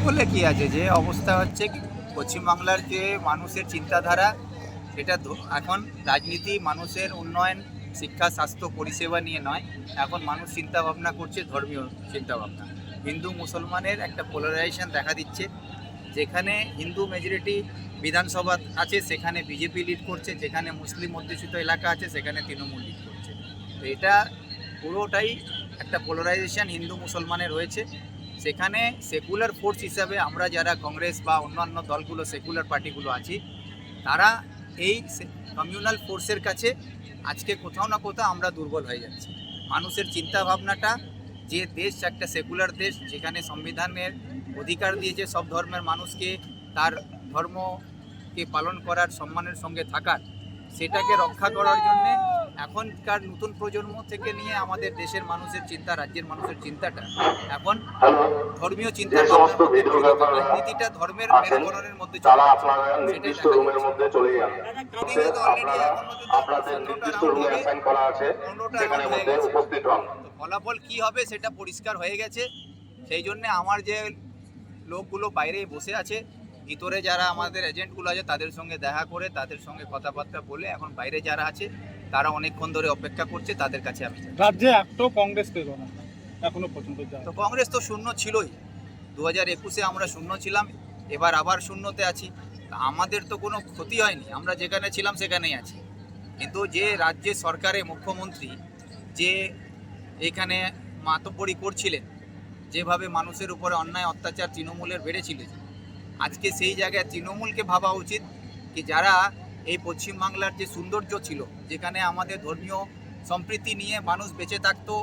বললে কি আছে, যে অবস্থা হচ্ছে পশ্চিমবাংলার যে মানুষের চিন্তাধারা, সেটা এখন রাজনীতি মানুষের উন্নয়ন, শিক্ষা, স্বাস্থ্য, পরিষেবা নিয়ে নয়। এখন মানুষ চিন্তা ভাবনা করছে ধর্মীয় চিন্তা ভাবনা। হিন্দু মুসলমানের একটা পোলারাইজেশন দেখা দিচ্ছে। যেখানে হিন্দু মেজরিটি বিধানসভা আছে সেখানে বিজেপি লিড করছে, যেখানে মুসলিম অধ্যুষিত এলাকা আছে সেখানে তৃণমূল লিড করছে। তো এটা পুরোটাই একটা পোলারাইজেশন হিন্দু মুসলমানের হয়েছে। সেখানে সেকুলার ফোর্স হিসাবে আমরা যারা কংগ্রেস বা অন্যান্য দলগুলো, সেকুলার পার্টিগুলো আছি, তারা এই কমিউনাল ফোর্সের কাছে আজকে কোথাও না কোথাও আমরা দুর্বল হয়ে যাচ্ছি। মানুষের চিন্তা ভাবনাটা, যে দেশ একটা সেকুলার দেশ যেখানে সংবিধানের অধিকার দিয়েছে সব ধর্মের মানুষকে তার ধর্মকে পালন করার, সম্মানের সঙ্গে থাকার, সেটাকে রক্ষা করার জন্যে এখনকার নতুন প্রজন্ম থেকে নিয়ে আমাদের দেশের মানুষের চিন্তা, রাজ্যের মানুষের চিন্তাটা এখন ধর্মীয় চিন্তার রাজনীতিটা ধর্মের মেরুকরণের মধ্যে ফলাফল কি হবে সেটা পরিষ্কার হয়ে গেছে। সেই জন্য আমার যে লোকগুলো বাইরে বসে আছে, ভিতরে যারা আমাদের এজেন্টগুলো আছে তাদের সঙ্গে দেখা করে, তাদের সঙ্গে কথাবার্তা বলে, এখন বাইরে যারা আছে তারা অনেকক্ষণ ধরে অপেক্ষা করছে, তাদের কাছে আমি রাজ্যে একটাও কংগ্রেস পেল না এখনো পর্যন্ত। তো কংগ্রেস তো শূন্য ছিলই, 2021-এ আমরা শূন্য ছিলাম, এবার আবার শূন্যতে আছি। আমাদের তো কোনো ক্ষতি হয়নি, আমরা যেখানে ছিলাম সেখানেই আছি। কিন্তু যে রাজ্যের সরকারে মুখ্যমন্ত্রী যে এখানে মাতব্বরি করছিলেন, যেভাবে মানুষের উপরে অন্যায় অত্যাচার তৃণমূলের বেড়েছিল, আজকে সেই জায়গায় তৃণমূলকে ভাবা উচিত কি যারা এই পশ্চিমবাংলার যে সৌন্দর্য ছিল, যেখানে আমাদের ধর্মীয় সম্প্রীতি নিয়ে মানুষ বেঁচে থাকতো,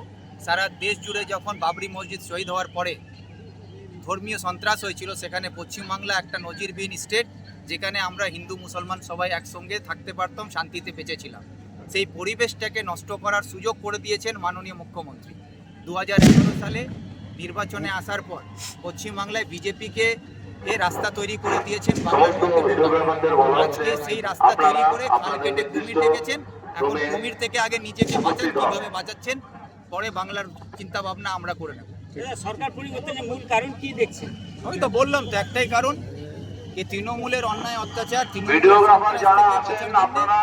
সারা দেশ জুড়ে যখন বাবরি মসজিদ শহীদ হওয়ার পরে ধর্মীয় সন্ত্রাস হয়েছিল, সেখানে পশ্চিমবাংলা একটা নজিরবিহীন স্টেট, যেখানে আমরা হিন্দু মুসলমান সবাই একসঙ্গে থাকতে পারতাম, শান্তিতে বেঁচেছিলাম। সেই পরিবেশটাকে নষ্ট করার সুযোগ করে দিয়েছেন মাননীয় মুখ্যমন্ত্রী। 2011 সালে নির্বাচনে আসার পর পশ্চিমবাংলায় বিজেপিকে রাস্তা তৈরি করে দিয়েছেন। আজকে সেই রাস্তা তৈরি করে খাল কেটে কুমির ডেকেছেন। এখন কুমির থেকে আগে নিজেকে বাঁচান, কিভাবে বাঁচাচ্ছেন পরে বাংলার চিন্তা ভাবনা আমরা করে নেব। সরকার পরিবর্তনের মূল কারণ কি দেখছেন? আমি তো বললাম তো, একটাই কারণ, যে তৃণমূলের অন্যায় অত্যাচার, ভিডিওগ্রাফার যারা আছেন আপনারা